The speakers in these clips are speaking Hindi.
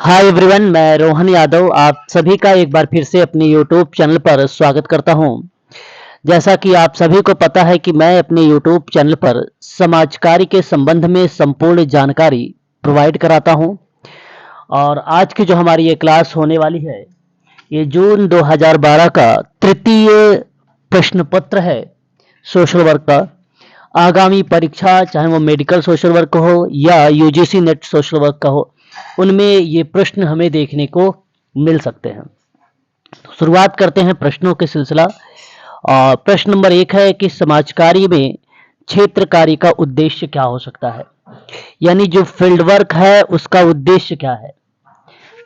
हाय एवरीवन, मैं रोहन यादव आप सभी का एक बार फिर से अपने यूट्यूब चैनल पर स्वागत करता हूं। जैसा कि आप सभी को पता है कि मैं अपने यूट्यूब चैनल पर समाज कार्य के संबंध में संपूर्ण जानकारी प्रोवाइड कराता हूं। और आज की जो हमारी ये क्लास होने वाली है, ये जून 2012 का तृतीय प्रश्न पत्र है सोशल वर्क का। आगामी परीक्षा, चाहे वो मेडिकल सोशल वर्क हो या यूजीसी नेट सोशल वर्क का हो, उनमें ये प्रश्न हमें देखने को मिल सकते हैं। तो शुरुआत करते हैं प्रश्नों के सिलसिला। और प्रश्न नंबर 1 है कि समाज कार्य में क्षेत्र कार्य का उद्देश्य क्या हो सकता है, यानी जो फील्ड वर्क है उसका उद्देश्य क्या है।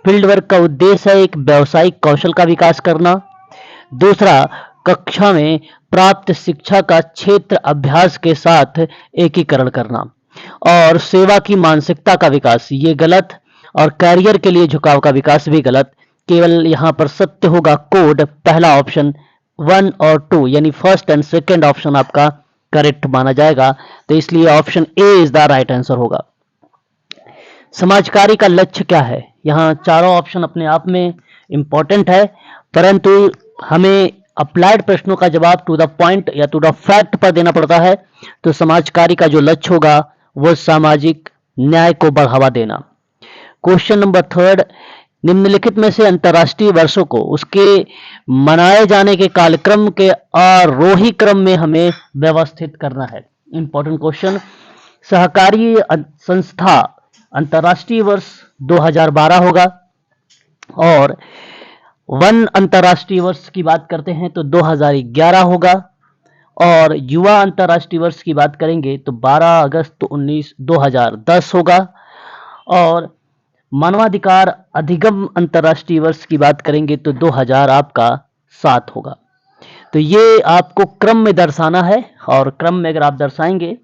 फील्ड वर्क का उद्देश्य है एक व्यावसायिक कौशल का विकास करना। दूसरा, कक्षा में प्राप्त शिक्षा का क्षेत्र अभ्यास के साथ एकीकरण करना। और सेवा की मानसिकता का विकास, ये गलत। और कैरियर के लिए झुकाव का विकास भी गलत। केवल यहाँ पर सत्य होगा कोड, पहला ऑप्शन 1 और 2, यानी फर्स्ट एंड सेकेंड ऑप्शन आपका करेक्ट माना जाएगा। तो इसलिए option A is the right answer होगा। समाज कार्य का लक्ष्य क्या है, यहाँ चारों ऑप्शन अपने आप में इंपॉर्टेंट है, परंतु हमें अप्लाइड प्रश्नों का जवाब टू द पॉइंट या टू द फैक्ट पर देना पड़ता है। तो समाज कार्य का जो लक्ष्य होगा वो सामाजिक न्याय को बढ़ावा देना। क्वेश्चन नंबर 3, निम्नलिखित में से अंतर्राष्ट्रीय वर्षों को उसके मनाए जाने के कालक्रम के आरोही क्रम में हमें व्यवस्थित करना है। Important question. सहकारी संस्था अंतर्राष्ट्रीय वर्ष 2012 होगा। और वन अंतर्राष्ट्रीय वर्ष की बात करते हैं तो 2011 होगा। और युवा अंतर्राष्ट्रीय वर्ष की बात करेंगे तो 12 अगस्त 2010 होगा। और मानवाधिकार अधिगम अंतर्राष्ट्रीय वर्ष की बात करेंगे तो 2000 आपका 7 होगा। तो ये आपको क्रम में दर्शाना है, और क्रम में अगर आप दर्शाएंगे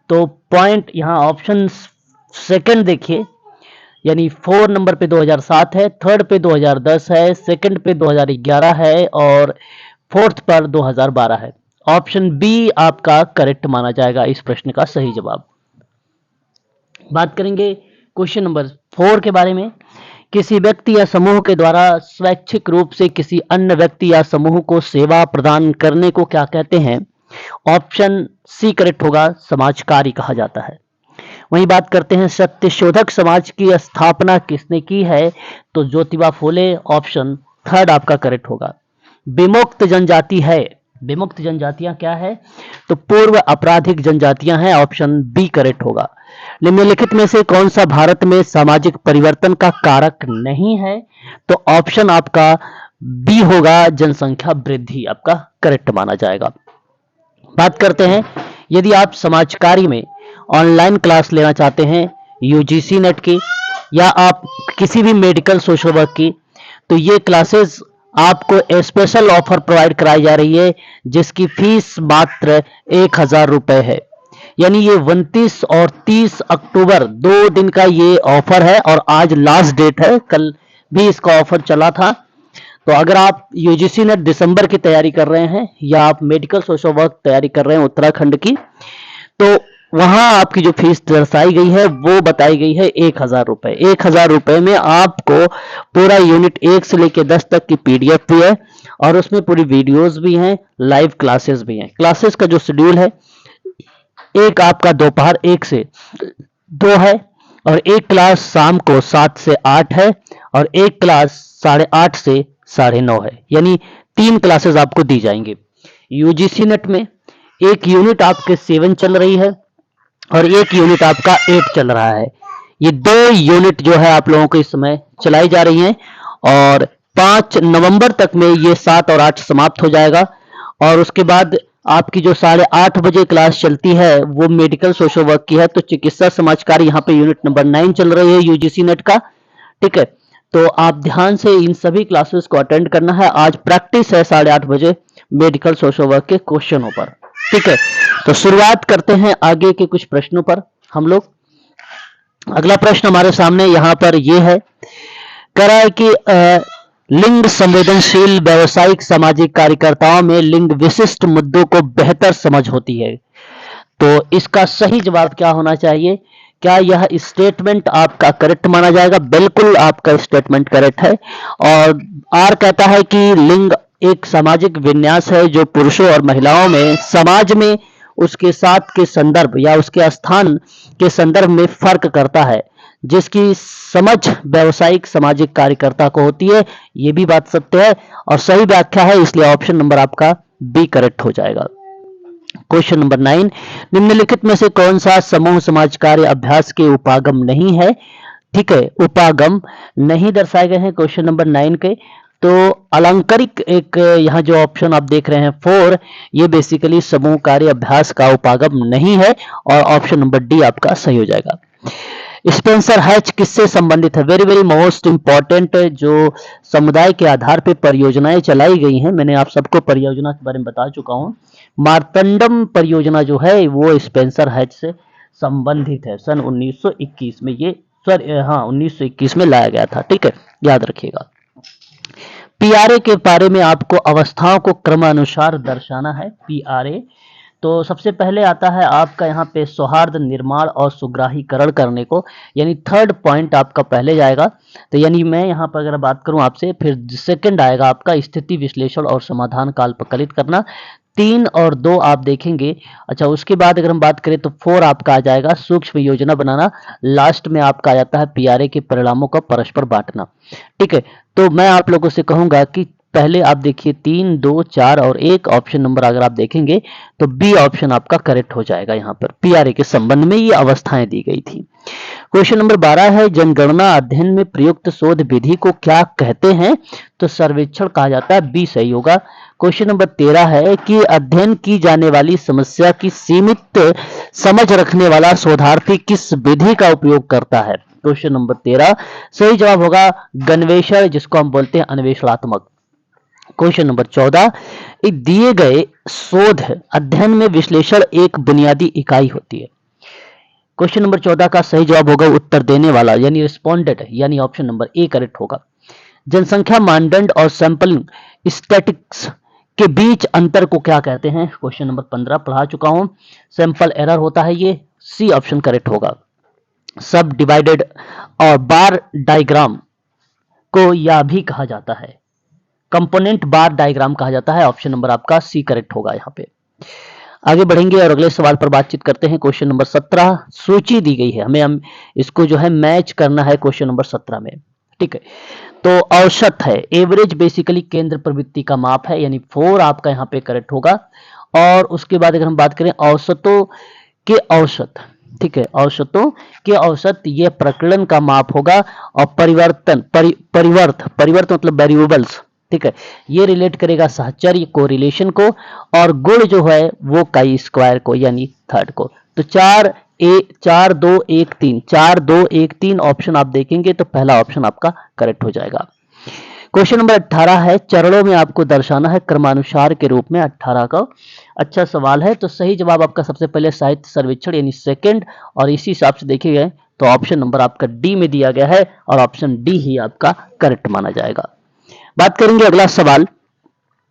तो पॉइंट यहाँ ऑप्शन सेकंड देखिए, यानी 4 नंबर पे 2007 है, थर्ड पे 2010 है, सेकंड पे 2011 है, और फोर्थ पर 2012 है। ऑप्शन बी आपका करेक्ट माना जाएगा इस प्रश्न का सही जवाब। बात करेंगे क्वेश्चन नंबर 4 के बारे में। किसी व्यक्ति या समूह के द्वारा स्वैच्छिक रूप से किसी अन्य व्यक्ति या समूह को सेवा प्रदान करने को क्या कहते हैं। ऑप्शन सी करेक्ट होगा, समाज कार्य कहा जाता है। वहीं बात करते हैं सत्यशोधक समाज की स्थापना किसने की है, तो ज्योतिबा फूले, ऑप्शन थर्ड आपका करेक्ट होगा। विमुक्त जनजाति है, विमुक्त जनजातियां क्या है, तो पूर्व आपराधिक जनजातियां हैं, ऑप्शन बी करेक्ट होगा। निम्नलिखित में से कौन सा भारत में सामाजिक परिवर्तन का कारक नहीं है, तो ऑप्शन आपका बी होगा, जनसंख्या वृद्धि आपका करेक्ट माना जाएगा। बात करते हैं, यदि आप समाज कार्य में ऑनलाइन क्लास लेना चाहते हैं यूजीसी नेट की, या आप किसी भी मेडिकल सोशल वर्क की, तो ये क्लासेस आपको स्पेशल ऑफर प्रोवाइड कराई जा रही है, जिसकी फीस मात्र 1000 रुपए है। यानी ये 29 और 30 अक्टूबर 2 दिन का ये ऑफर है, और आज लास्ट डेट है, कल भी इसका ऑफर चला था। तो अगर आप यूजीसी नेट दिसंबर की तैयारी कर रहे हैं, या आप मेडिकल सोशल वर्क तैयारी कर रहे हैं उत्तराखंड की, तो वहां आपकी जो फीस दर्शाई गई है वो बताई गई है 1000 रुपए। 1000 रुपए में आपको पूरा यूनिट 1 से लेकर 10 तक की पीडीएफ भी है, और उसमें पूरी वीडियोस भी हैं, लाइव क्लासेस भी हैं। क्लासेस का जो शेड्यूल है, एक आपका दोपहर 1 से 2 है, और एक क्लास शाम को 7 से 8 है, और एक क्लास 8:30 से 9:30 है। यानी 3 क्लासेस आपको दी जाएंगी। यूजीसी नेट में एक यूनिट आपके 7 चल रही है, और एक यूनिट आपका 8 चल रहा है। ये 2 यूनिट जो है आप लोगों को इस समय चलाई जा रही हैं, और 5 नवंबर तक में ये 7 और 8 समाप्त हो जाएगा। और उसके बाद आपकी जो 8:30 बजे क्लास चलती है वो मेडिकल सोशल वर्क की है। तो चिकित्सा समाज कार्य यहाँ पे यूनिट नंबर 9 चल रही है यूजीसी नेट का, ठीक है। तो आप ध्यान से इन सभी क्लासेस को अटेंड करना है। आज प्रैक्टिस है 8:30 बजे मेडिकल सोशल वर्क के क्वेश्चनों पर, ठीक है। तो शुरुआत करते हैं आगे के कुछ प्रश्नों पर हम लोग। अगला प्रश्न हमारे सामने यहाँ पर यह है, कह रहा है कि लिंग संवेदनशील व्यावसायिक सामाजिक कार्यकर्ताओं में लिंग विशिष्ट मुद्दों को बेहतर समझ होती है। तो इसका सही जवाब क्या होना चाहिए क्या यह स्टेटमेंट आपका करेक्ट माना जाएगा? बिल्कुल आपका स्टेटमेंट करेक्ट है। और आर कहता है कि लिंग एक सामाजिक विन्यास है जो पुरुषों और महिलाओं में समाज में उसके साथ के संदर्भ या उसके स्थान के संदर्भ में फर्क करता है, जिसकी समझ व्यावसायिक सामाजिक कार्यकर्ता को होती है। ये भी बात सत्य है और सही व्याख्या है, इसलिए ऑप्शन नंबर आपका बी करेक्ट हो जाएगा। क्वेश्चन नंबर 9, निम्नलिखित में से कौन सा समूह समाज कार्य अभ्यास के उपागम नहीं है? ठीक है, उपागम नहीं दर्शाए गए हैं क्वेश्चन नंबर 9 के। तो अलंकारिक एक यहाँ जो ऑप्शन आप देख रहे हैं 4, ये बेसिकली समूह कार्य अभ्यास का उपागम नहीं है और ऑप्शन नंबर डी आपका सही हो जाएगा। स्पेंसर हैच किससे संबंधित है? वेरी वेरी मोस्ट इंपॉर्टेंट, जो समुदाय के आधार पर परियोजनाएं चलाई गई हैं, मैंने आप सबको परियोजना के बारे में बता चुका हूं। मार्तंडम परियोजना जो है वो स्पेंसर हैच से संबंधित है। सन 1921 में ये 1921 में लाया गया था। ठीक है, याद रखिएगा। पीआरए के बारे में आपको अवस्थाओं को क्रमानुसार दर्शाना है। पीआरए तो सबसे पहले आता है आपका यहाँ पे सौहार्द निर्माण और सुग्राहीकरण करने को, यानी थर्ड पॉइंट आपका पहले जाएगा। तो यानी मैं यहाँ पर अगर बात करूँ आपसे, फिर सेकंड आएगा आपका स्थिति विश्लेषण और समाधान का अल्पकलित करना। 3 और 2 आप देखेंगे। अच्छा, उसके बाद अगर हम बात करें तो 4 आपका आ जाएगा सूक्ष्म योजना बनाना। लास्ट में आपका आ जाता है पीआरए के परिणामों का परस्पर बांटना। ठीक है, तो मैं आप लोगों से कहूंगा कि पहले आप देखिए 3, 2, 4 और 1 ऑप्शन नंबर अगर आप देखेंगे तो बी ऑप्शन आपका करेक्ट हो जाएगा। यहाँ पर पीआरए के संबंध में ये अवस्थाएं दी गई थी। क्वेश्चन नंबर 12 है, जनगणना अध्ययन में प्रयुक्त शोध विधि को क्या कहते हैं? तो सर्वेक्षण कहा जाता है, बी सही होगा। क्वेश्चन नंबर 13 है कि अध्ययन की जाने वाली समस्या की सीमित समझ रखने वाला शोधार्थी किस विधि का उपयोग करता है? क्वेश्चन नंबर 13 सही जवाब होगा गणवेशर, जिसको हम बोलते हैं अन्वेषणात्मक। क्वेश्चन नंबर 14, एक दिए गए शोध अध्ययन में विश्लेषण एक बुनियादी इकाई होती है। क्वेश्चन नंबर 14 का सही जवाब होगा उत्तर देने वाला, यानी रिस्पोंडेंट, यानी ऑप्शन नंबर ए करेक्ट होगा। जनसंख्या मानदंड और सैंपलिंग स्टैटिस्टिक्स के बीच अंतर को क्या कहते हैं? क्वेश्चन नंबर 15 पढ़ा चुका हूं। सैंपल एरर होता है ये, सी ऑप्शन करेक्ट होगा। सब डिवाइडेड और बार डायग्राम को या भी कहा जाता है, कंपोनेंट बार डायग्राम कहा जाता है। ऑप्शन नंबर आपका सी करेक्ट होगा। यहाँ पे आगे बढ़ेंगे और अगले सवाल पर बातचीत करते हैं। क्वेश्चन नंबर 17 सूची दी गई है, हमें हम इसको जो है मैच करना है क्वेश्चन नंबर 17 में। ठीक है, तो औसत है, एवरेज बेसिकली केंद्र प्रवृत्ति का माप है, यानी 4 आपका यहाँ पे करेक्ट होगा। और उसके बाद अगर हम बात करें औसतों के औसत, ठीक है, औसतों के औसत ये प्रकलन का माप होगा। और परिवर्त मतलब वेरिएबल्स, ठीक है, ये रिलेट करेगा साहचर्य को, रिलेशन को, और गुण जो है वो काई स्क्वायर को, यानी थर्ड को। तो 4 2 1 3 4 2 1 3 ऑप्शन आप देखेंगे तो पहला ऑप्शन आपका करेक्ट हो जाएगा। क्वेश्चन नंबर 18 है, चरणों में आपको दर्शाना है क्रमानुसार के रूप में 18 का। अच्छा सवाल है, तो सही जवाब आपका सबसे पहले साहित्य सर्वेक्षण यानी सेकंड, और इसी हिसाब से देखे गए तो ऑप्शन नंबर आपका डी में दिया गया है और ऑप्शन डी ही आपका करेक्ट माना जाएगा। बात करेंगे अगला सवाल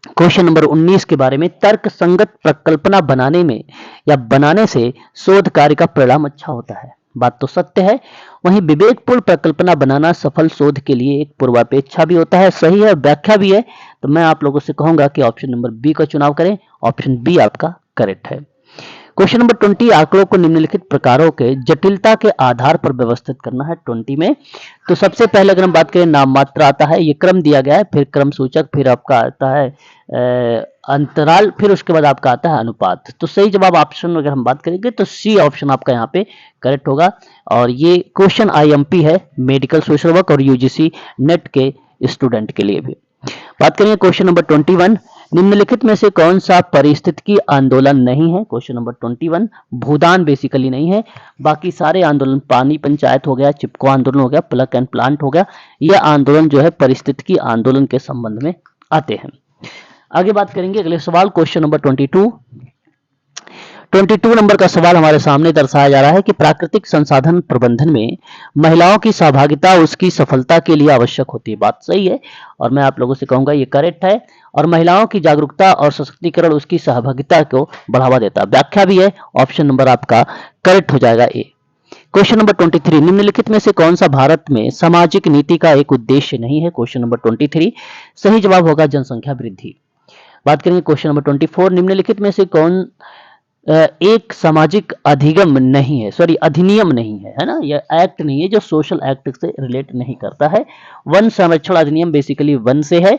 क्वेश्चन नंबर 19 के बारे में। तर्क संगत प्रकल्पना बनाने में या बनाने से शोध कार्य का परिणाम अच्छा होता है। बात तो सत्य है, वहीं विवेकपूर्ण प्रकल्पना बनाना सफल शोध के लिए एक पूर्वापेक्षा भी होता है, सही है, व्याख्या भी है। तो मैं आप लोगों से कहूंगा कि ऑप्शन नंबर बी का चुनाव करें, ऑप्शन बी आपका करेक्ट है। क्वेश्चन नंबर 20, आंकड़ों को निम्नलिखित प्रकारों के जटिलता के आधार पर व्यवस्थित करना है 20 में। तो सबसे पहले अगर हम बात करें नाम मात्र आता है, ये क्रम दिया गया है, फिर क्रम सूचक, फिर आपका आता है अंतराल, फिर उसके बाद आपका आता है अनुपात। तो सही जवाब ऑप्शन अगर हम बात करेंगे तो सी ऑप्शन आपका यहाँ पे करेक्ट होगा। और ये क्वेश्चन आईएमपी है, मेडिकल सोशल वर्क और यूजीसी नेट के स्टूडेंट के लिए भी। बात करेंगे क्वेश्चन नंबर 21, निम्नलिखित में से कौन सा पारिस्थितिकी आंदोलन नहीं है? क्वेश्चन नंबर 21 भूदान बेसिकली नहीं है, बाकी सारे आंदोलन, पानी पंचायत हो गया, चिपको आंदोलन हो गया, प्लग एंड प्लांट हो गया, ये आंदोलन जो है पारिस्थितिकी आंदोलन के संबंध में आते हैं। आगे बात करेंगे अगले सवाल क्वेश्चन नंबर 22 नंबर का सवाल हमारे सामने दर्शाया जा रहा है कि प्राकृतिक संसाधन प्रबंधन में महिलाओं की सहभागिता उसकी सफलता के लिए आवश्यक होती है। बात सही है और मैं आप लोगों से कहूंगा ये करेक्ट है। और महिलाओं की जागरूकता और सशक्तिकरण उसकी सहभागिता को बढ़ावा देता है, व्याख्या भी है, ऑप्शन नंबर आपका करेक्ट हो जाएगा ए। क्वेश्चन नंबर 23, निम्नलिखित में से कौन सा भारत में सामाजिक नीति का एक उद्देश्य नहीं है? क्वेश्चन नंबर 23 सही जवाब होगा जनसंख्या वृद्धि। बात करेंगे क्वेश्चन नंबर 24, निम्नलिखित में से कौन एक सामाजिक अधिगम नहीं है, सॉरी अधिनियम नहीं है ना, यह एक्ट नहीं है जो सोशल एक्ट से रिलेट नहीं करता है। वन संरक्षण अधिनियम बेसिकली वन से है,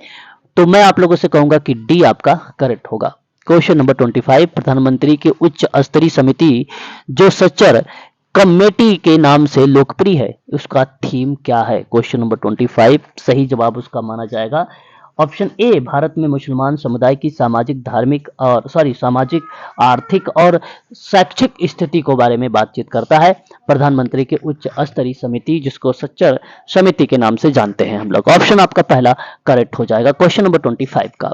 तो मैं आप लोगों से कहूंगा कि डी आपका करेक्ट होगा। क्वेश्चन नंबर 25, प्रधानमंत्री की उच्च स्तरीय समिति जो सच्चर कमेटी के नाम से लोकप्रिय है, उसका थीम क्या है? क्वेश्चन नंबर 25 सही जवाब उसका माना जाएगा ऑप्शन ए, भारत में मुसलमान समुदाय की सामाजिक धार्मिक और सामाजिक आर्थिक और शैक्षिक स्थिति को बारे में बातचीत करता है प्रधानमंत्री की उच्च स्तरीय समिति, जिसको सच्चर समिति के नाम से जानते हैं हम लोग। ऑप्शन आपका पहला करेक्ट हो जाएगा क्वेश्चन नंबर 25 का।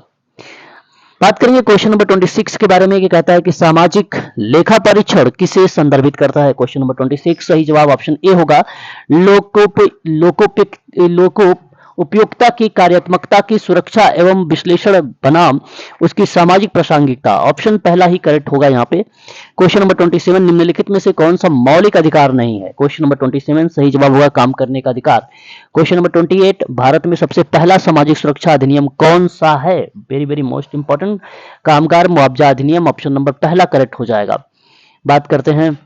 बात करेंगे क्वेश्चन नंबर 26 के बारे में, ये कहता है कि सामाजिक लेखा परीक्षण किसे संदर्भित करता है? क्वेश्चन नंबर 26 सही जवाब ऑप्शन ए होगा, लोको उपयोगिता की कार्यात्मकता की सुरक्षा एवं विश्लेषण बनाम उसकी सामाजिक प्रासंगिकता। ऑप्शन पहला ही करेक्ट होगा यहाँ पे। क्वेश्चन नंबर 27, निम्नलिखित में से कौन सा मौलिक अधिकार नहीं है? क्वेश्चन नंबर 27 सही जवाब होगा काम करने का अधिकार। क्वेश्चन नंबर 28, भारत में सबसे पहला सामाजिक सुरक्षा अधिनियम कौन सा है? वेरी वेरी मोस्ट इंपॉर्टेंट, कामगार मुआवजा अधिनियम। ऑप्शन नंबर पहला करेक्ट हो जाएगा। बात करते हैं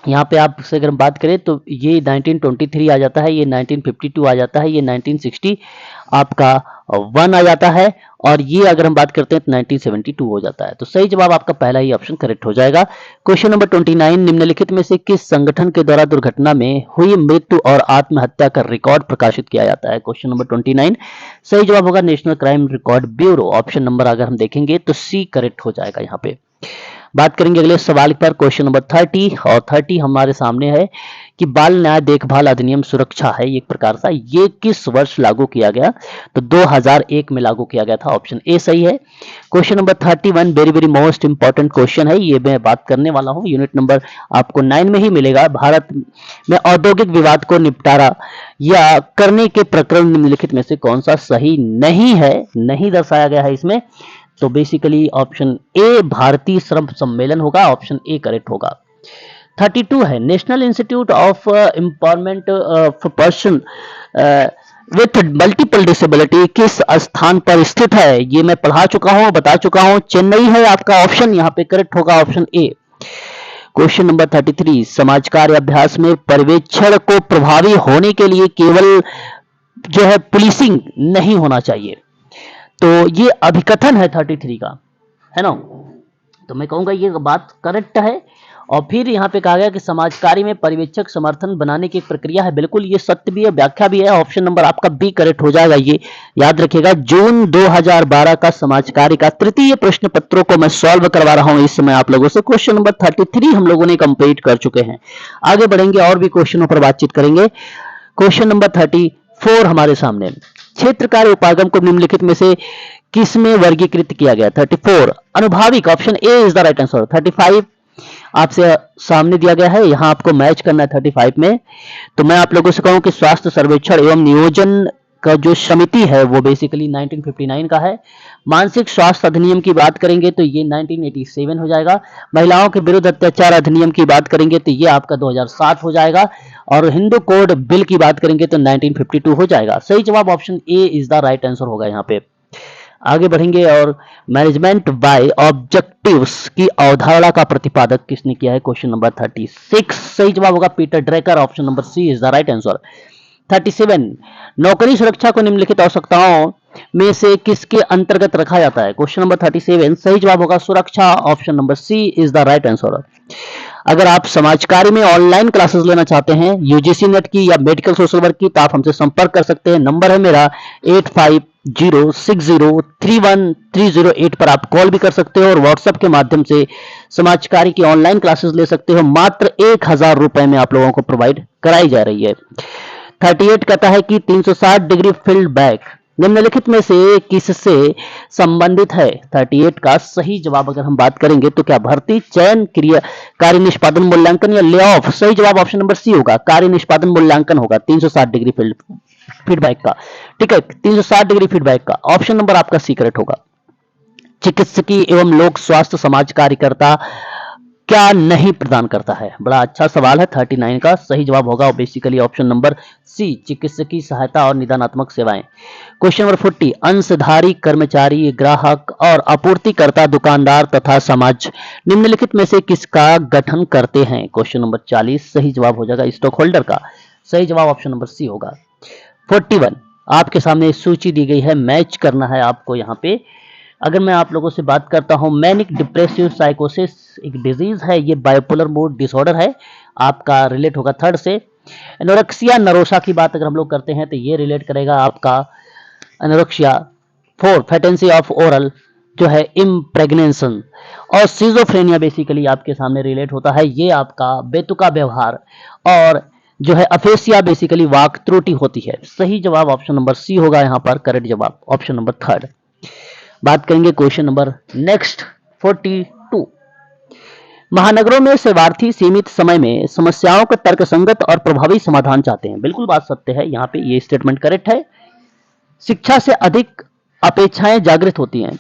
यहाँ पे आपसे अगर हम बात करें तो ये 1923 आ जाता है, ये 1952 आ जाता है, ये 1960 आपका 1 आ जाता है, और ये अगर हम बात करते हैं तो 1972 हो जाता है। तो सही जवाब आपका पहला ही ऑप्शन करेक्ट हो जाएगा। क्वेश्चन नंबर 29, निम्नलिखित में से किस संगठन के द्वारा दुर्घटना में हुई मृत्यु और आत्महत्या का रिकॉर्ड प्रकाशित किया जाता है? क्वेश्चन नंबर 29 सही जवाब होगा national crime record bureau. Option number अगर हम देखेंगे तो सी करेक्ट हो जाएगा यहाँ पे। बात करेंगे अगले सवाल पर, क्वेश्चन नंबर 30, और 30 हमारे सामने है कि बाल न्याय देखभाल अधिनियम सुरक्षा है एक प्रकार सा, ये किस वर्ष लागू किया गया? तो 2001 में लागू किया गया था। ऑप्शन ए सही है। Question number 31 very very most important question है, ये मैं बात करने वाला हूं, यूनिट नंबर आपको 9 में ही मिलेगा। भारत में औद्योगिक विवाद को निपटारा या करने के प्रकरण निम्नलिखित में से कौन सा सही नहीं है, नहीं दर्शाया गया है इसमें? तो बेसिकली ऑप्शन ए भारतीय श्रम सम्मेलन होगा। ऑप्शन ए करेक्ट होगा। 32 है, national institute of empowerment of person with multiple disability किस स्थान पर स्थित है? ये मैं पढ़ा चुका हूं, बता चुका हूं, चेन्नई है आपका ऑप्शन यहाँ पे करेक्ट होगा, ऑप्शन ए। क्वेश्चन नंबर 33, समाज कार्य अभ्यास में पर्यवेक्षण को प्रभावी होने के लिए केवल जो है पुलिसिंग नहीं होना चाहिए, तो ये अभिकथन है 33 का, है ना? तो मैं कहूंगा ये बात करेक्ट है। और फिर यहाँ पे कहा गया कि समाज कार्य में पर्यवेक्षक समर्थन बनाने की एक प्रक्रिया है, बिल्कुल ये सत्य भी है, व्याख्या भी है। ऑप्शन नंबर आपका बी करेक्ट हो जाएगा। ये याद रखिएगा, जून 2012 का समाज कार्य का तृतीय प्रश्न पत्रों को मैं सॉल्व करवा रहा हूं इस समय आप लोगों से। क्वेश्चन नंबर 33 हम लोगों ने कंप्लीट कर चुके हैं। आगे बढ़ेंगे और भी क्वेश्चनों पर बातचीत करेंगे। क्वेश्चन नंबर 34 हमारे सामने, क्षेत्र कार्य उपागम को निम्नलिखित में से किसमें वर्गीकृत किया गया? 34 अनुभाविक। Option A is the right answer. 35 आपसे सामने दिया गया है, यहां आपको मैच करना है 35 में। तो मैं आप लोगों से कहूं कि स्वास्थ्य सर्वेक्षण एवं नियोजन का जो समिति है वो बेसिकली 1959 का है। मानसिक स्वास्थ्य अधिनियम की बात करेंगे तो ये 1987 हो जाएगा। महिलाओं के विरुद्ध अत्याचार अधिनियम की बात करेंगे तो ये आपका 2007 हो जाएगा। और हिंदू कोड बिल की बात करेंगे तो 1952 हो जाएगा। सही जवाब option A is the right answer होगा यहाँ पे। आगे बढ़ेंगे और मैनेजमेंट बाय ऑब्जेक्टिव्स की अवधारणा का प्रतिपादक किसने किया है? क्वेश्चन नंबर 36 सही जवाब होगा Peter Drucker. Option number C is the right answer. 37 नौकरी सुरक्षा को निम्नलिखित आवश्यकताओं में से किसके अंतर्गत रखा जाता है? क्वेश्चन नंबर 37 सही जवाब होगा सुरक्षा। Option number C is the right answer. अगर आप समाज कार्य में ऑनलाइन क्लासेस लेना चाहते हैं यूजीसी नेट की या मेडिकल सोशल वर्क की, तो आप हमसे संपर्क कर सकते हैं। नंबर है मेरा 8506031308 पर आप कॉल भी कर सकते हो और व्हाट्सएप के माध्यम से समाज कार्य की ऑनलाइन क्लासेस ले सकते हो। मात्र 1000 रुपए में आप लोगों को प्रोवाइड कराई जा रही है। 38 कहता है कि 360 डिग्री फील्ड बैक निम्नलिखित में से किससे संबंधित है? 38 का सही जवाब अगर हम बात करेंगे तो क्या भर्ती, चयन, क्रिया, कार्य निष्पादन मूल्यांकन या ले ऑफ? सही जवाब ऑप्शन नंबर सी होगा, कार्य निष्पादन मूल्यांकन होगा 360 डिग्री फीडबैक का। ठीक है, 360 डिग्री फीडबैक का ऑप्शन नंबर आपका सी करेक्ट होगा। चिकित्सकीय एवं लोक स्वास्थ्य समाज कार्यकर्ता क्या नहीं प्रदान करता है? बड़ा अच्छा सवाल है। 39 का सही जवाब होगा बेसिकली ऑप्शन नंबर सी, चिकित्सकीय सहायता और निदानात्मक सेवाएं। क्वेश्चन नंबर 40, अंशधारी कर्मचारी, ग्राहक और आपूर्तिकर्ता, दुकानदार तथा समाज निम्नलिखित में से किसका गठन करते हैं? क्वेश्चन नंबर 40 सही जवाब हो जाएगा स्टॉक होल्डर का। सही जवाब ऑप्शन नंबर सी होगा। 41, आपके सामने सूची दी गई है, मैच करना है आपको यहाँ पे। अगर मैं आप लोगों से बात करता हूं, मैनिक डिप्रेसिव साइकोसिस एक डिजीज है, ये बाइपोलर मूड डिसऑर्डर है, आपका रिलेट होगा थर्ड से। एनोरेक्सिया नरोसा की बात अगर हम लोग करते हैं तो ये रिलेट करेगा आपका एनोरेक्सिया। 4, फेटेंसी ऑफ ओरल जो है इम्प्रेग्नेंसन। और सिजोफ्रेनिया बेसिकली आपके सामने रिलेट होता है, ये आपका बेतुका व्यवहार और जो है अफेसिया बेसिकली वाक त्रुटि होती है। सही जवाब ऑप्शन नंबर सी होगा यहाँ पर, करेक्ट जवाब ऑप्शन नंबर थर्ड। बात करेंगे क्वेश्चन नंबर नेक्स्ट 42, महानगरों में सेवार्थी सीमित समय में समस्याओं का तर्कसंगत और प्रभावी समाधान चाहते हैं। बिल्कुल बात सत्य है, यहाँ पे ये स्टेटमेंट करेक्ट है। शिक्षा से अधिक अपेक्षाएं जागृत होती हैं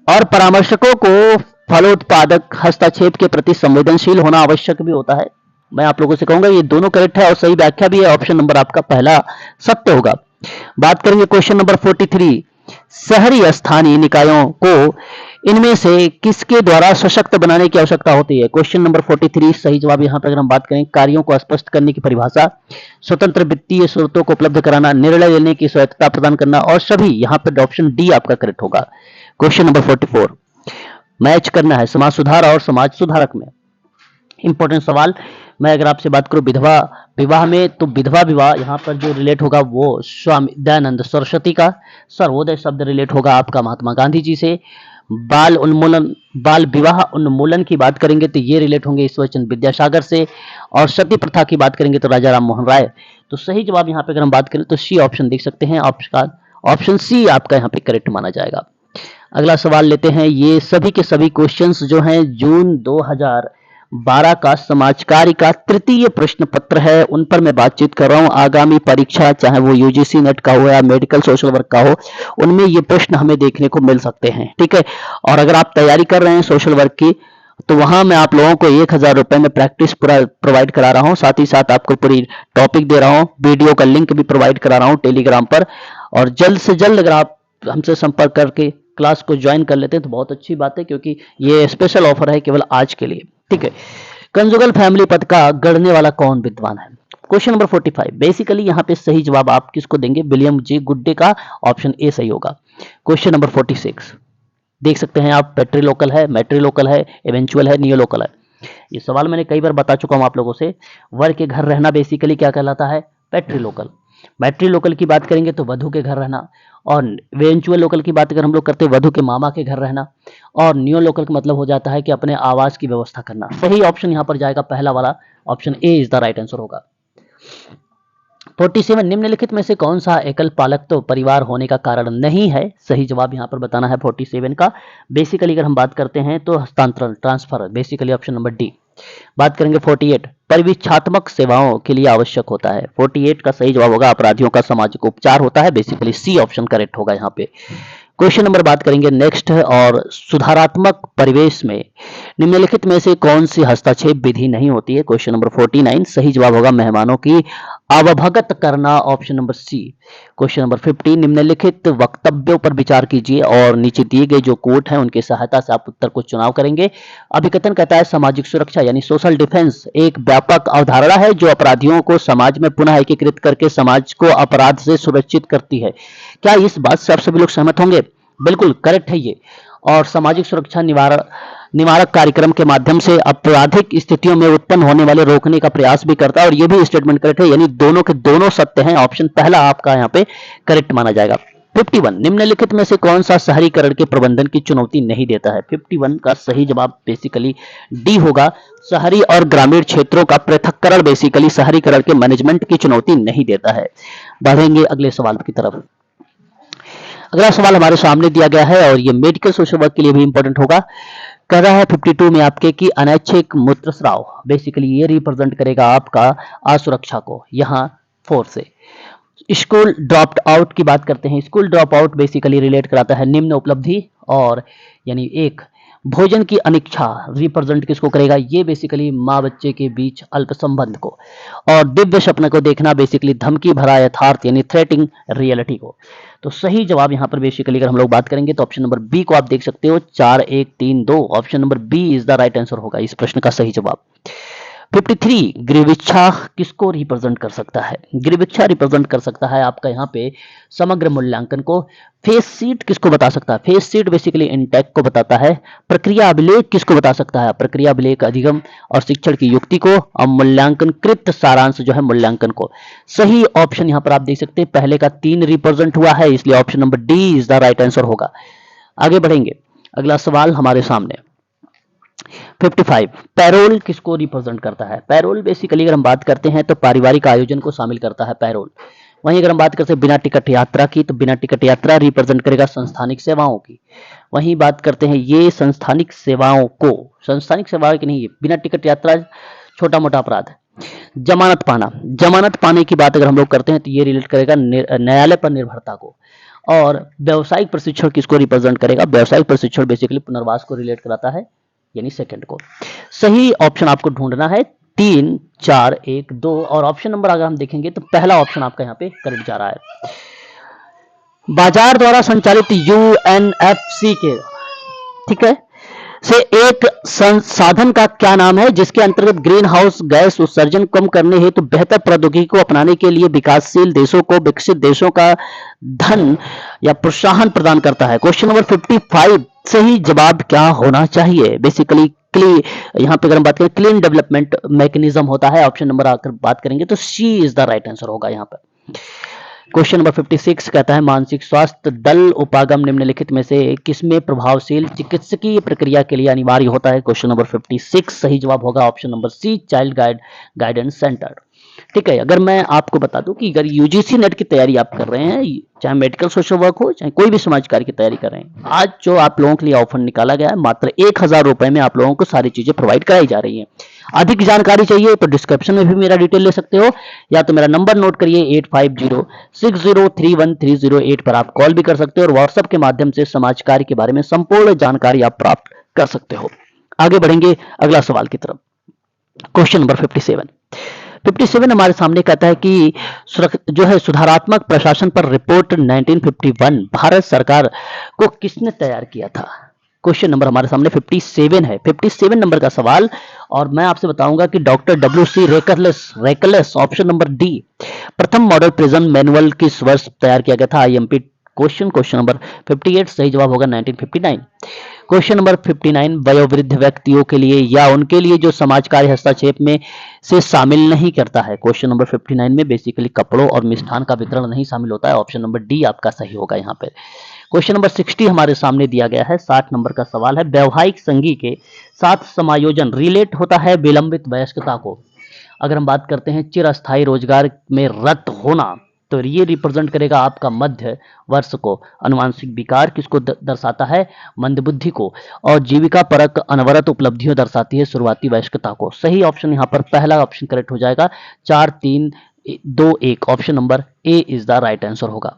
और परामर्शकों को फलोत्पादक हस्तक्षेप के प्रति संवेदनशील होना आवश्यक भी होता है। मैं आप लोगों से कहूंगा ये दोनों करेक्ट है और सही व्याख्या भी है, ऑप्शन नंबर आपका पहला सत्य होगा। बात करेंगे क्वेश्चन नंबर 43, शहरी स्थानीय निकायों को इनमें से किसके द्वारा सशक्त बनाने की आवश्यकता होती है? क्वेश्चन नंबर 43 सही जवाब यहाँ पर अगर हम बात करें, कार्यों को स्पष्ट करने की परिभाषा, स्वतंत्र वित्तीय स्रोतों को उपलब्ध कराना, निर्णय लेने की स्वायत्तता प्रदान करना और सभी, यहाँ पर ऑप्शन डी आपका करेक्ट होगा। क्वेश्चन नंबर 44, मैच करना है समाज सुधार और समाज सुधारक में। इंपॉर्टेंट सवाल। मैं अगर आपसे बात करूं विधवा विवाह में, तो विधवा विवाह यहाँ पर जो रिलेट होगा वो स्वामी दयानंद सरस्वती का। सर्वोदय शब्द रिलेट होगा आपका महात्मा गांधी जी से। बाल उन्मूलन, बाल विवाह उन्मूलन की बात करेंगे तो ये रिलेट होंगे ईश्वरचंद विद्यासागर से। और सती प्रथा की बात करेंगे तो राजा राम मोहन राय। तो सही जवाब यहाँ पे अगर हम बात करें तो सी ऑप्शन देख सकते हैं, ऑप्शन सी आपका यहाँ पे करेक्ट माना जाएगा। अगला सवाल लेते हैं। ये सभी के सभी क्वेश्चंस जो हैं जून 2012 का समाज कार्य का तृतीय प्रश्न पत्र है, उन पर मैं बातचीत कर रहा हूं। आगामी परीक्षा चाहे वो यूजीसी नेट का हो या मेडिकल सोशल वर्क का हो, उनमें ये प्रश्न हमें देखने को मिल सकते हैं, ठीक है। और अगर आप तैयारी कर रहे हैं सोशल वर्क की, तो वहां मैं आप लोगों को 1000 रुपए में प्रैक्टिस पूरा प्रोवाइड करा रहा हूं, साथ ही साथ आपको पूरी टॉपिक दे रहा हूं, वीडियो का लिंक भी प्रोवाइड करा रहा हूं टेलीग्राम पर। और जल्द से जल्द अगर आप हमसे संपर्क करके क्लास को ज्वाइन कर लेते हैं तो बहुत अच्छी बात है, क्योंकि ये स्पेशल ऑफर है केवल आज के लिए, ठीक है। कंजुगल फैमिली पद का गढ़ने वाला कौन विद्वान है? क्वेश्चन नंबर 45, बेसिकली यहाँ पे सही जवाब आप किसको देंगे? विलियम जे गुड्डे का, ऑप्शन ए सही होगा। क्वेश्चन नंबर 46, देख सकते हैं आप, पेट्रीलोकल है, मैट्रीलोकल है, इवेंचुअल है, नियोलोकल है। ये सवाल मैंने कई बार बता चुका हूं आप लोगों से। वर के घर रहना बेसिकली क्या कहलाता है? पेट्रीलोकल। मैट्रीलोकल की बात करेंगे तो वधु के घर रहना। और इवेंचुअल लोकल की बात अगर हम लोग करते हैं, वधु के मामा के घर रहना। और नियो लोकल का मतलब हो जाता है कि अपने आवास की व्यवस्था करना। सही ऑप्शन यहाँ पर जाएगा पहला वाला, option A is the right answer होगा। 47, निम्नलिखित में से कौन सा एकल पालक तो परिवार होने का कारण नहीं है? सही जवाब यहाँ पर बताना है 47 का। बेसिकली अगर हम बात करते हैं तो हस्तांतरण, transfer, basically option number D. बात करेंगे 48, परिवीक्षात्मक सेवाओं के लिए आवश्यक होता है। 48 का सही जवाब होगा अपराधियों का सामाजिक उपचार होता है, बेसिकली सी ऑप्शन करेक्ट होगा यहाँ पे। क्वेश्चन नंबर बात करेंगे नेक्स्ट, और सुधारात्मक परिवेश में निम्नलिखित में से कौन सी हस्तक्षेप विधि नहीं होती है? क्वेश्चन नंबर 49 सही जवाब होगा मेहमानों की अवभगत करना, option number C. Question number 50, निम्नलिखित वक्तव्यों पर विचार कीजिए और नीचे दिए गए जो कोट हैं उनकी सहायता से आप उत्तर को चुनाव करेंगे। अभिकथन कहता है सामाजिक सुरक्षा यानी सोशल डिफेंस एक व्यापक अवधारणा है जो अपराधियों को समाज में पुनः एकीकृत करके समाज को अपराध से सुरक्षित करती है। क्या इस बात से आप सभी लोग सहमत होंगे? बिल्कुल करेक्ट है ये। और सामाजिक सुरक्षा निवारक कार्यक्रम के माध्यम से आपराधिक स्थितियों में उत्पन्न होने वाले रोकने का प्रयास भी करता है। और ये भी स्टेटमेंट करेक्ट है, यानी दोनों के दोनों सत्य हैं। ऑप्शन पहला आपका यहाँ पे करेक्ट माना जाएगा। 51, निम्नलिखित में से कौन सा शहरीकरण के प्रबंधन की चुनौती नहीं देता है? 51 का सही जवाब बेसिकली डी होगा। शहरी और ग्रामीण क्षेत्रों का पृथक्करण बेसिकली शहरीकरण के मैनेजमेंट की चुनौती नहीं देता है। बढ़ेंगे अगले सवाल की तरफ। अगला सवाल हमारे सामने दिया गया है और ये मेडिकल सोशल वर्क के लिए भी इंपॉर्टेंट होगा। कह रहा है 52 में आपके कि अनैच्छिक मूत्रस्राव बेसिकली ये रिप्रेजेंट करेगा आपका असुरक्षा को। यहाँ 4 से स्कूल ड्रॉप्ड आउट की बात करते हैं। School drop out basically relate कराता है निम्न उपलब्धि और यानी एक भोजन की अनिच्छा रिप्रेजेंट किसको करेगा, ये बेसिकली माँ बच्चे के बीच अल्प संबंध को। और दिव्य सपने को देखना बेसिकली धमकी भरा यथार्थ यानी थ्रेटिंग रियलिटी को। तो सही जवाब यहाँ पर बेसिकली अगर हम लोग बात करेंगे तो ऑप्शन नंबर बी को आप देख सकते हो, 4 1 3 2, option number B is the right answer होगा इस प्रश्न का सही जवाब। 53 गृहशिक्षा किसको रिप्रेजेंट कर सकता है, गृहशिक्षा रिप्रेजेंट कर सकता है आपका यहाँ पे समग्र मूल्यांकन को। फेस सीट किसको बता सकता है, फेस सीट बेसिकली इंटेक को बताता है। प्रक्रिया अभिलेख किसको बता सकता है, प्रक्रिया अभिलेख अधिगम और शिक्षण की युक्ति को, और मूल्यांकन कृत सारांश जो है मूल्यांकन को। सही ऑप्शन यहाँ पर आप देख सकते हैं पहले का 3 रिप्रेजेंट हुआ है, इसलिए option number D is the right answer होगा। आगे बढ़ेंगे, अगला सवाल हमारे सामने 55 पैरोल किसको रिप्रेजेंट करता है। पैरोल बेसिकली अगर हम बात करते हैं तो पारिवारिक आयोजन को शामिल करता है पैरोल। वहीं अगर हम बात करते हैं बिना टिकट यात्रा की, तो बिना टिकट यात्रा रिप्रेजेंट करेगा संस्थानिक सेवाओं की। वहीं बात करते हैं ये संस्थानिक सेवाओं को, संस्थानिक सेवाओं की नहीं, बिना टिकट यात्रा छोटा मोटा अपराध है। जमानत पाना, जमानत पाने की बात अगर हम लोग करते हैं तो ये रिलेट करेगा न्यायालय पर निर्भरता को। और व्यावसायिक प्रशिक्षण किसको रिप्रेजेंट करेगा, व्यावसायिक प्रशिक्षण बेसिकली पुनर्वास को रिलेट कराता है यानी सेकंड को। सही ऑप्शन आपको ढूंढना है 3 4 1 2, और ऑप्शन नंबर अगर हम देखेंगे तो पहला ऑप्शन आपका यहाँ पे करेक्ट जा रहा है। बाजार द्वारा संचालित यूएनएफसी के, ठीक है, से एक संसाधन का क्या नाम है जिसके अंतर्गत ग्रीन हाउस गैस उत्सर्जन कम करने हेतु बेहतर प्रौद्योगिकी को अपनाने के लिए विकासशील देशों को विकसित देशों का धन या प्रोत्साहन प्रदान करता है। क्वेश्चन नंबर 55 सही जवाब क्या होना चाहिए, बेसिकली यहाँ पे अगर हम बात करें क्लीन डेवलपमेंट मैकेनिज्म होता है। ऑप्शन नंबर आकर बात करेंगे तो सी इज द राइट आंसर होगा यहाँ पर। क्वेश्चन नंबर 56 कहता है मानसिक स्वास्थ्य दल उपागम निम्नलिखित में से किसमें प्रभावशील चिकित्सकीय प्रक्रिया के लिए अनिवार्य होता है। क्वेश्चन नंबर 56 सही जवाब होगा option number C, child guidance centre. ठीक है, अगर मैं आपको बता दूं कि अगर यूजीसी नेट की तैयारी आप कर रहे हैं, चाहे मेडिकल सोशल वर्क हो चाहे कोई भी समाज कार्य की तैयारी कर रहे हैं, आज जो आप लोगों के लिए ऑफर निकाला गया है मात्र 1000 रुपए में आप लोगों को सारी चीजें प्रोवाइड कराई जा रही हैं। अधिक जानकारी चाहिए तो डिस्क्रिप्शन में भी मेरा डिटेल ले सकते हो, या तो मेरा नंबर नोट करिए 8506031308 पर आप कॉल भी कर सकते हो, और व्हाट्सएप के माध्यम से समाज कार्य के बारे में संपूर्ण जानकारी आप प्राप्त कर सकते हो। आगे बढ़ेंगे अगला सवाल की तरफ। क्वेश्चन नंबर 57 हमारे सामने कहता है कि जो है सुधारात्मक प्रशासन पर रिपोर्ट 1951 भारत सरकार को किसने तैयार किया था। क्वेश्चन नंबर हमारे सामने 57 है, 57 नंबर का सवाल, और मैं आपसे बताऊंगा कि doctor WC reckless option number D प्रथम मॉडल प्रिजन मैनुअल किस वर्ष तैयार किया गया था। IMP क्वेश्चन नंबर 58 सही जवाब होगा 1959। क्वेश्चन नंबर 59 वयोवृद्ध व्यक्तियों के लिए या उनके लिए जो समाज कार्य हस्तक्षेप में से शामिल नहीं करता है। क्वेश्चन नंबर 59 में बेसिकली कपड़ों और मिष्ठान का वितरण नहीं शामिल होता है। ऑप्शन नंबर डी आपका सही होगा यहाँ पे। क्वेश्चन नंबर 60 हमारे सामने दिया गया है, 60 नंबर का सवाल है वैवाहिक संगी के साथ समायोजन रिलेट होता है विलंबित वयस्कता को। अगर हम बात करते हैं चिरस्थायी रोजगार में रत होना, तो ये रिप्रेजेंट करेगा आपका मध्य वर्ष को। अनुवांशिक विकार किसको दर्शाता है, मंदबुद्धि को। और जीविका परक अनवरत उपलब्धियों दर्शाती है शुरुआती वयस्कता को। सही ऑप्शन यहाँ पर पहला ऑप्शन करेक्ट हो जाएगा, 4 3 2 1, option number A is the right answer होगा।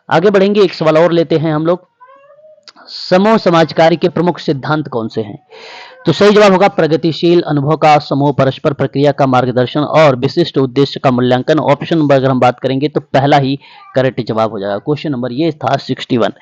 आगे बढ़ेंगे, एक सवाल और लेते हैं हम लोग, समूह समाज कार्य के प्रमुख सिद्धांत कौन से हैं। तो सही जवाब होगा प्रगतिशील अनुभव का समूह, परस्पर प्रक्रिया का मार्गदर्शन और विशिष्ट उद्देश्य का मूल्यांकन। ऑप्शन नंबर अगर हम बात करेंगे तो पहला ही करेक्ट जवाब हो जाएगा। क्वेश्चन नंबर ये था 61।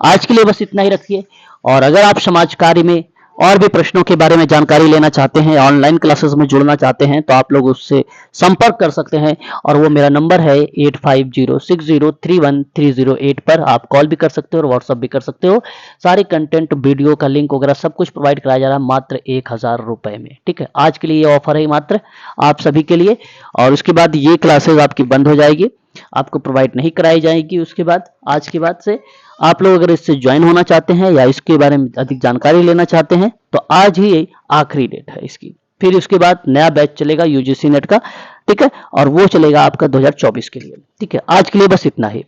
आज के लिए बस इतना ही रखिए, और अगर आप समाज कार्य में और भी प्रश्नों के बारे में जानकारी लेना चाहते हैं, ऑनलाइन क्लासेस में जुड़ना चाहते हैं, तो आप लोग उससे संपर्क कर सकते हैं, और वो मेरा नंबर है 8506031308 पर आप कॉल भी कर सकते हो और व्हाट्सएप भी कर सकते हो। सारे कंटेंट वीडियो का लिंक वगैरह सब कुछ प्रोवाइड कराया जा रहा है मात्र 1000 रुपए में। ठीक है, आज के लिए ये ऑफर है मात्र आप सभी के लिए, और उसके बाद ये क्लासेस आपकी बंद हो जाएगी, आपको प्रोवाइड नहीं कराई जाएगी। उसके बाद आज के बाद से आप लोग अगर इससे ज्वाइन होना चाहते हैं या इसके बारे में अधिक जानकारी लेना चाहते हैं, तो आज ही आखिरी डेट है इसकी। फिर उसके बाद नया बैच चलेगा यूजीसी नेट का, ठीक है, और वो चलेगा आपका 2024 के लिए। ठीक है, आज के लिए बस इतना ही।